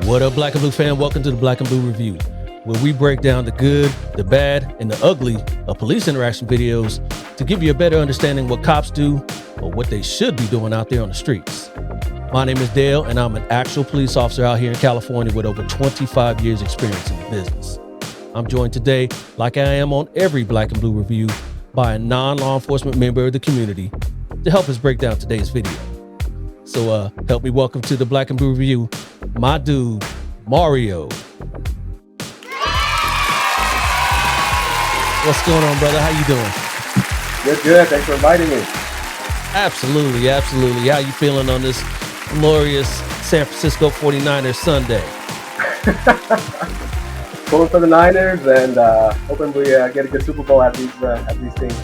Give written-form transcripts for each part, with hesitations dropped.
What up, Black and Blue fan? Welcome to the Black and Blue Review, where we break down the good, the bad, and the ugly of police interaction videos to give you a better understanding what cops do or what they should be doing out there on the streets. My name is Dale, and I'm an actual police officer out here in California with over 25 years experience in the business. I'm joined today, like I am on every Black and Blue Review, by a non-law enforcement member of the community to help us break down today's video. So help me welcome to the Black and Blue Review, my dude, Mario. What's going on, brother? How you doing? Good. Thanks for inviting me. Absolutely. How you feeling on this glorious San Francisco 49ers Sunday? Pulling for the Niners and hoping we get a good Super Bowl at these teams.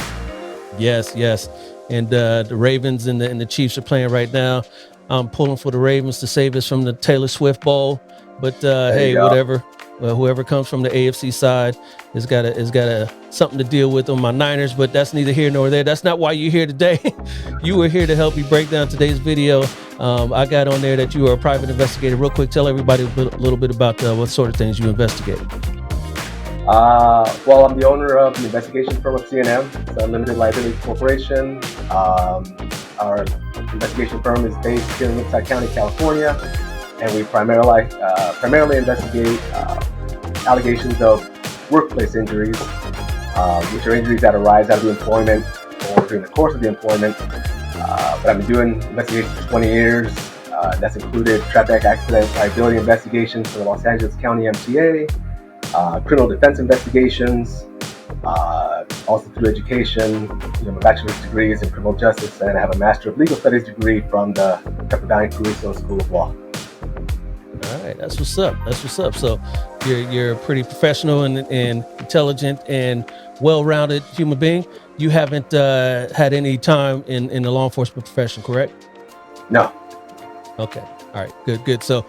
Yes. And the Ravens and the Chiefs are playing right now. I'm pulling for the Ravens to save us from the Taylor Swift Bowl. But hey, whatever. Well, whoever comes from the AFC side has got something to deal with on my Niners, but that's neither here nor there. That's not why you're here today. You were here to help me break down today's video. I got on there that you are a private investigator. Real quick, tell everybody a little bit about what sort of things you investigate. Well, I'm the owner of the investigation firm of C&M. It's a limited liability corporation. Our investigation firm is based here in Riverside County, California, and we primarily investigate allegations of workplace injuries, which are injuries that arise out of the employment or during the course of the employment. But I've been doing investigations for 20 years. That's included traffic accident liability investigations for the Los Angeles County MTA, criminal defense investigations, also through education. My bachelor's degree is in criminal justice, and I have a Master of Legal Studies degree from the Pepperdine Caruso School of Law. All right, that's what's up. So you're a pretty professional and intelligent and well-rounded human being. You haven't had any time in the law enforcement profession, correct? No. Okay. All right. Good. So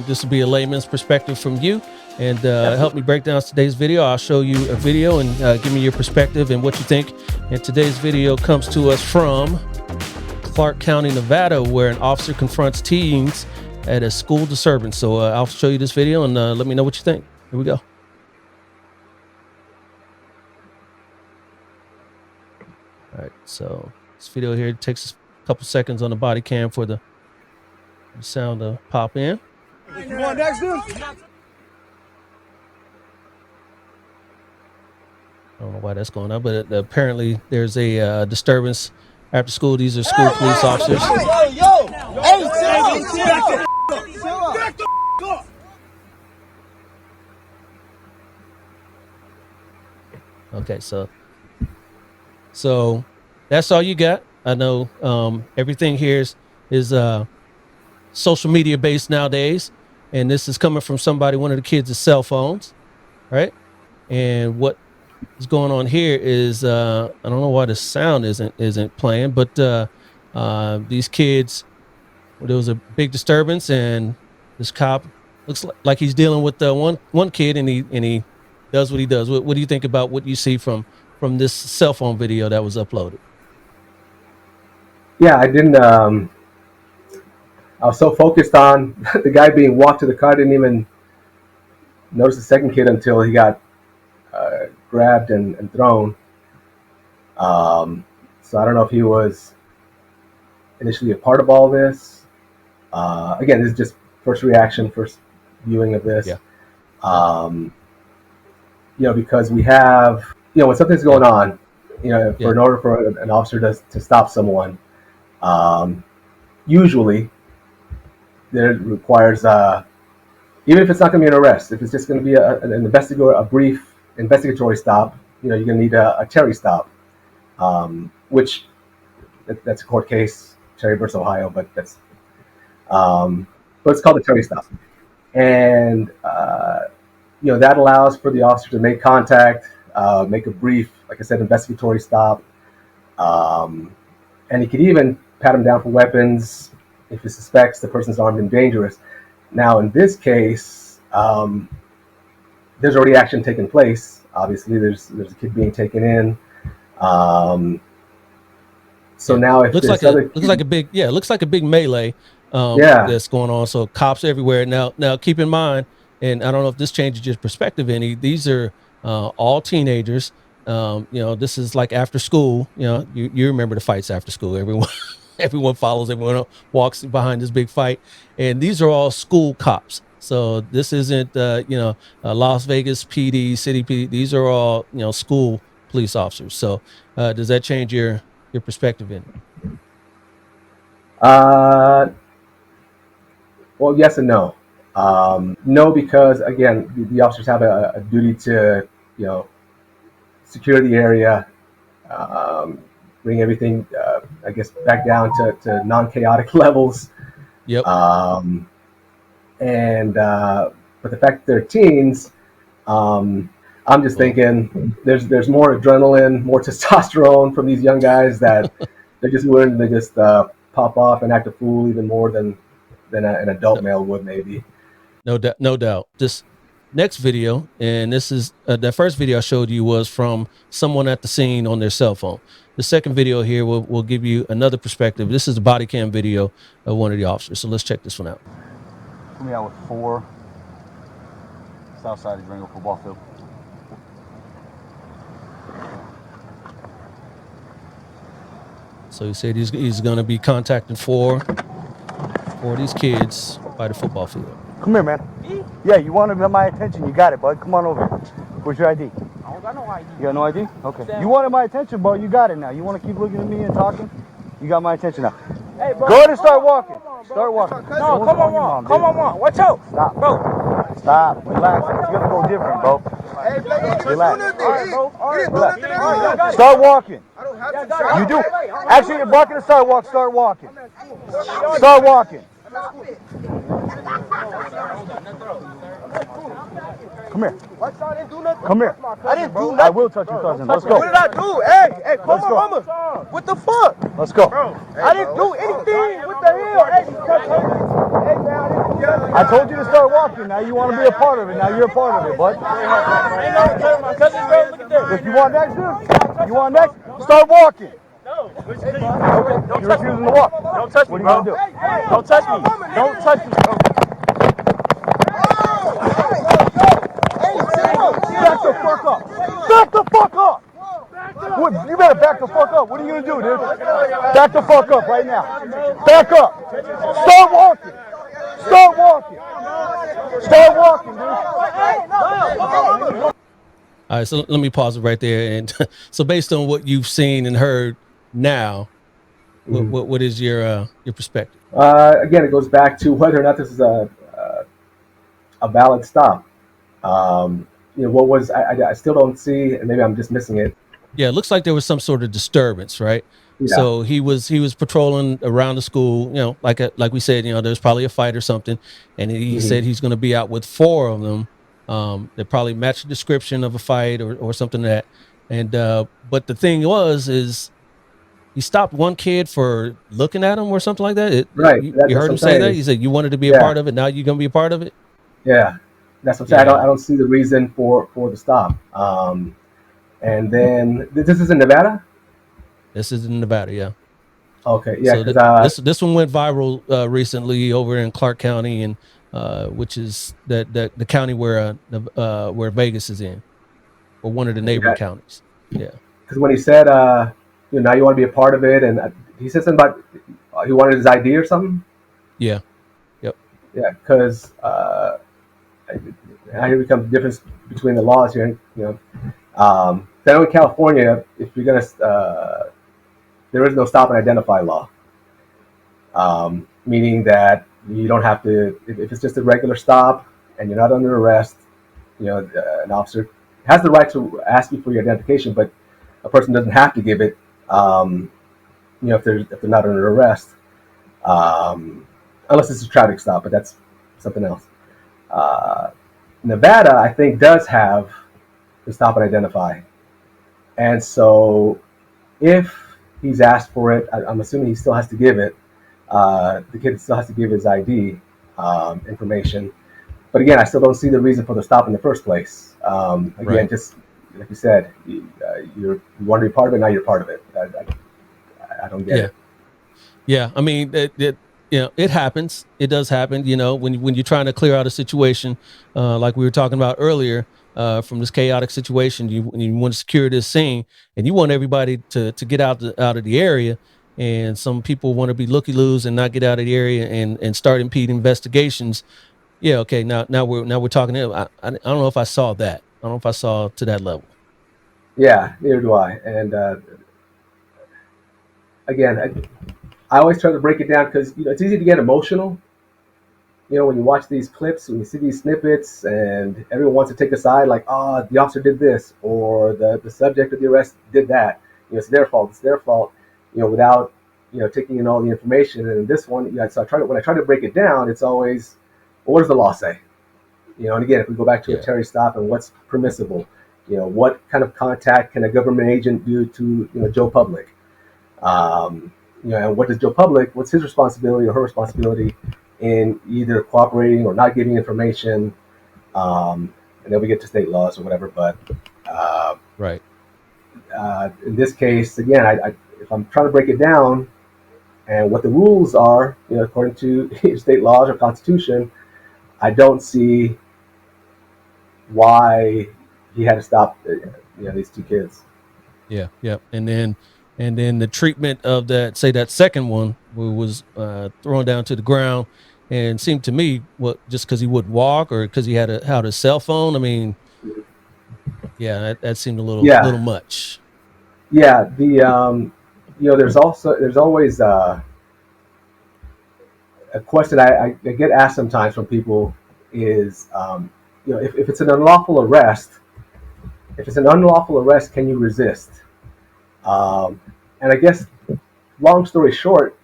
this will be a layman's perspective from you, and help me break down today's video. I'll show you a video and give me your perspective and what you think. And today's video comes to us from Clark County, Nevada, where an officer confronts teens at a school disturbance. So I'll show you this video and let me know what you think. Here we go. All right. So this video here takes a couple seconds on the body cam for the sound to pop in. You want next, dude? I don't know why that's going on, but apparently there's a disturbance after school. These are school police officers. Okay, so that's all you got. I know everything here is social media based nowadays, and this is coming from one of the kids' cell phones, right? And what is going on here is I don't know why the sound isn't playing, but these kids, there was a big disturbance, and this cop looks like he's dealing with one kid, and he does what he does. What do you think about what you see from this cell phone video that was uploaded? Yeah, I didn't. I was so focused on the guy being walked to the car, I didn't even notice the second kid until he got grabbed and thrown. So I don't know if he was initially a part of all this. Again, this is just first viewing of this. Yeah. Because we have, when something's going on, in order for an officer to stop someone, usually that it requires, even if it's not going to be an arrest, if it's just going to be a brief investigatory stop, you're going to need a Terry stop, which that's a court case, Terry versus Ohio, but it's called a Terry stop, and that allows for the officer to make contact, make a brief, like I said, investigatory stop, and he could even pat him down for weapons if he suspects the person's armed and dangerous. Now, in this case, there's already action taking place. Obviously, there's a kid being taken in. So now, if looks like a big melee, Yeah. that's going on. So cops everywhere now. Keep in mind, and I don't know if this changes your perspective any. These are all teenagers. This is like after school. You remember the fights after school. Everyone everyone follows. Everyone walks behind this big fight, and these are all school cops. So this isn't Las Vegas PD, City PD. These are all school police officers. So does that change your perspective in it? Uh, well, yes and no. No, because again, the officers have a duty to, you know, secure the area, um, bring everything, I guess, back down to non-chaotic levels. Yep. Um, and but the fact that they're teens, I'm just thinking there's more adrenaline, more testosterone from these young guys that they're just willing to just pop off and act a fool even more than an adult male would maybe. No doubt, no doubt. This next video, and this is the first video I showed you was from someone at the scene on their cell phone. The second video here will give you another perspective. This is a body cam video of one of the officers. So let's check this one out. Coming out with 4 south side of Durango football field. So he said he's going to be contacting four of these kids by the football field. Come here, man. Me? Yeah, you wanted my attention. You got it, bud. Come on over. Where's your ID? I don't got no ID. You got no ID? Okay. You wanted my attention, bro. You got it now. You want to keep looking at me and talking? You got my attention now. Hey, bro. Go ahead and start walking. Start walking. No, come on, Mom. Come on, Mom. Watch out. Stop. Bro. Stop. Relax. It's going to go different, bro. Hey, Relax. All right, bro. All right, bro. Relax. Start walking. You do. Actually, you're barking the sidewalk. Start walking. Start walking. Come here. Come here. I didn't do nothing. I will touch your cousin. Let's go. What did I do? Hey, call my mama. What the fuck? Let's go. I didn't do anything. What the hell? Hey, hey, man, I didn't do nothing. I told you to start walking. Now you want to be a part of it. Now you're a part of it, bud. Ain't no my cousin, bro. Look at that. If you want next, dude, you want next, start walking. No. You're refusing to walk. Don't touch me, What are you bro. going to do? Don't touch me. Don't touch me, bro. Back the fuck up. Back the fuck up. What, you better back the fuck up. What are you going to do, dude? Back the fuck up right now. Back up. Start walking. Start walking. Start walking, dude. All right, so let me pause it right there. And so, based on what you've seen and heard now, what is your perspective? Again, it goes back to whether or not this is a valid stop. What was I still don't see, and maybe I'm just missing it. Yeah, it looks like there was some sort of disturbance, right? Yeah. So he was patrolling around the school, like we said, there's probably a fight or something, and he said he's going to be out with 4 of them. They probably matched the description of a fight or something like that. And but the thing is he stopped one kid for looking at him or something like that. Right. You heard him say that? He said you wanted to be a part of it. Now you're going to be a part of it. Yeah, that's what I'm saying. I don't see the reason for the stop. And then this is in Nevada. This is in Nevada, yeah. Okay, yeah. So this one went viral recently over in Clark County, and which is the county where Vegas is in, or one of the neighboring counties. Yeah. Because when he said, now you want to be a part of it, and he said something about he wanted his ID or something. Yeah. Yep. Yeah, because here becomes the difference between the laws here. I know in California, if you're gonna, there is no stop and identify law, meaning that you don't have to. If it's just a regular stop and you're not under arrest, an officer has the right to ask you for your identification, but a person doesn't have to give it. If they're not under arrest, unless it's a traffic stop, but that's something else. Nevada, I think, does have the stop and identify. And so if he's asked for it, I'm assuming he still has to give it. The kid still has to give his ID information. But again, I still don't see the reason for the stop in the first place. Again, just like you said, you want to be part of it, now you're part of it. I don't get it. Yeah, I mean, you know, it happens. It does happen. You know, when you're trying to clear out a situation, like we were talking about earlier, from this chaotic situation, you want to secure this scene, and you want everybody to get out of the area. And some people want to be looky loos and not get out of the area and start impeding investigations. Yeah, okay. Now we're talking. I don't know if I saw that. I don't know if I saw to that level. Yeah, neither do I. And again, I always try to break it down because it's easy to get emotional. When you watch these clips, when you see these snippets, and everyone wants to take a side, like, oh, the officer did this, or the subject of the arrest did that. It's their fault. It's their fault. Without taking in all the information. And in this one, so when I try to break it down, it's always, well, what does the law say? And again, if we go back to a Terry stop and what's permissible, what kind of contact can a government agent do to Joe Public? And what does Joe Public? What's his responsibility or her responsibility in either cooperating or not giving information? And then we get to state laws or whatever. But Right. In this case, again, if I'm trying to break it down and what the rules are, according to state laws or Constitution, I don't see why he had to stop these two kids. Yeah, yeah. And then the treatment of that, say that second one was thrown down to the ground, and seemed to me, just because he wouldn't walk or because he had a cell phone. I mean, yeah, that seemed a little much. Yeah, there's always a question I get asked sometimes from people is, if it's an unlawful arrest, can you resist? And I guess, long story short,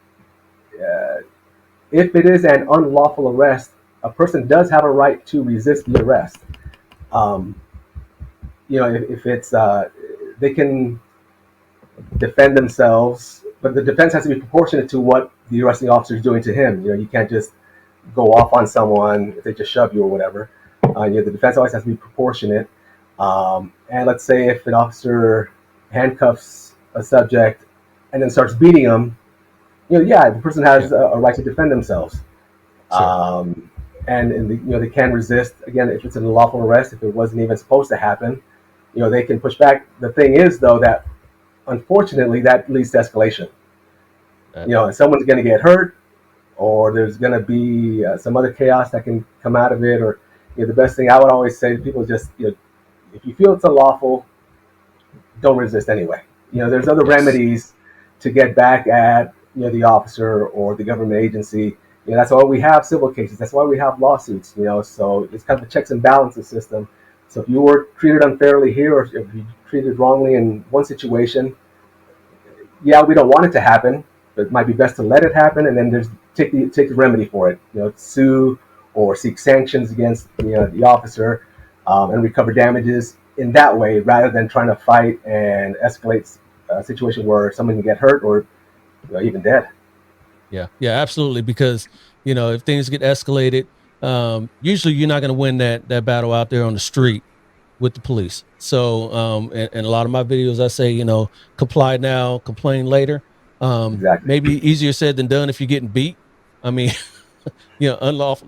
if it is an unlawful arrest, a person does have a right to resist the arrest. If it's they can defend themselves, but the defense has to be proportionate to what the arresting officer is doing to him. You can't just go off on someone if they just shove you or whatever. The defense always has to be proportionate. And let's say if an officer handcuffs a subject and then starts beating him, the person has a right to defend themselves. Sure. And they can resist. Again, if it's an unlawful arrest, if it wasn't even supposed to happen, they can push back. The thing is, though, that unfortunately that leads to escalation. And someone's going to get hurt, or there's going to be some other chaos that can come out of it. Or the best thing I would always say to people is just, if you feel it's unlawful, don't resist anyway. There's other remedies to get back at the officer or the government agency. That's why we have civil cases. That's why we have lawsuits. So it's kind of a checks and balances system. So if you were treated unfairly here, or if you treated wrongly in one situation, we don't want it to happen, but it might be best to let it happen, and then take the remedy for it. Sue or seek sanctions against the officer, and recover damages in that way, rather than trying to fight and escalate a situation where someone can get hurt or even dead. Yeah, absolutely. Because if things get escalated, usually you're not going to win that battle out there on the street with the police. So, and a lot of my videos, I say, comply now, complain later. Exactly. Maybe easier said than done if you're getting beat. I mean, unlawful,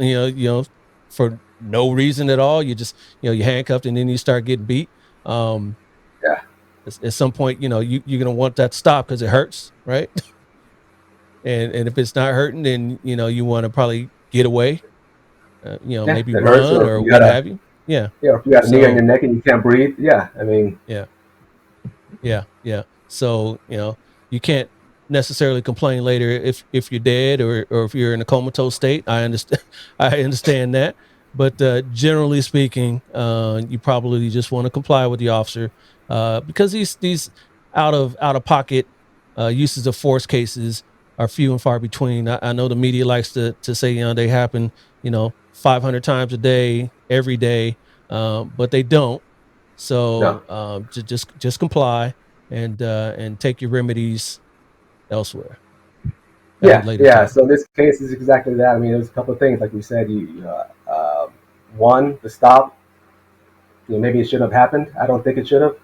for no reason at all. You just, you're handcuffed and then you start getting beat. At some point, you're going to want that to stop because it hurts, right? And if it's not hurting, then you want to probably get away, maybe run or what have you. Yeah. If you got a knee on your neck and you can't breathe, I mean. Yeah. So you can't necessarily complain later if you're dead or if you're in a comatose state. I understand that, but generally speaking, you probably just want to comply with the officer, because these out of pocket uses of force cases are few and far between. I know the media likes to say they happen 500 times a day, every day, but they don't. So just comply and take your remedies elsewhere. Yeah. So in this case is exactly that. I mean, there's a couple of things, like we said. One, the stop. Maybe it shouldn't have happened. I don't think it should have.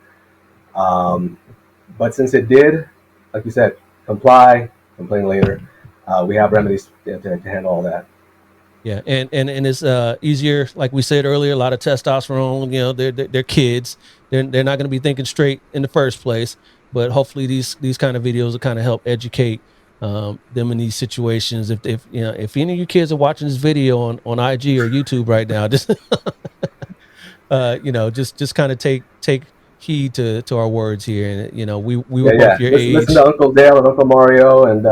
But since it did, like you said, comply, complain later. we have remedies to handle all that. Yeah, and it's easier, like we said earlier. A lot of testosterone. You know, they're kids. They're not going to be thinking straight in the first place. But hopefully, these kind of videos will kind of help educate them in these situations. If you know, if any of you kids are watching this video on IG or YouTube right now, just you know, just kind of take heed to our words here. And you know, we were both your age. Listen to Uncle Dale and Uncle Mario, and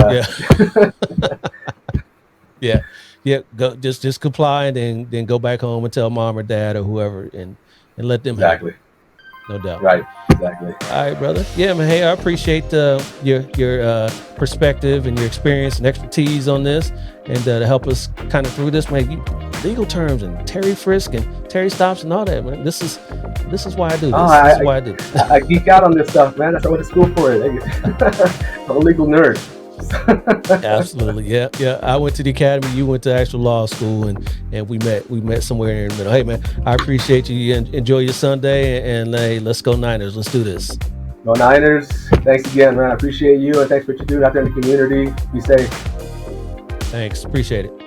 yeah. Yeah, go just comply, and then go back home and tell mom or dad or whoever, and let them exactly. No doubt. Right. Exactly. All right, brother. Yeah, man. Hey, I appreciate your perspective and your experience and expertise on this, and to help us kind of through this, man. Legal terms and Terry frisk and Terry stops and all that, man. This is why I do this. This is why I do. I geek out on this stuff, man. That's what I went to school for. I'm a legal nerd. Absolutely, yeah. I went to the academy. You went to actual law school, and we met somewhere in the middle. Hey, man, I appreciate you. Enjoy your Sunday, and hey, let's go Niners. Let's do this. Go Niners. Thanks again, man. I appreciate you, and thanks for what you do out there in the community. Be safe. Thanks. Appreciate it.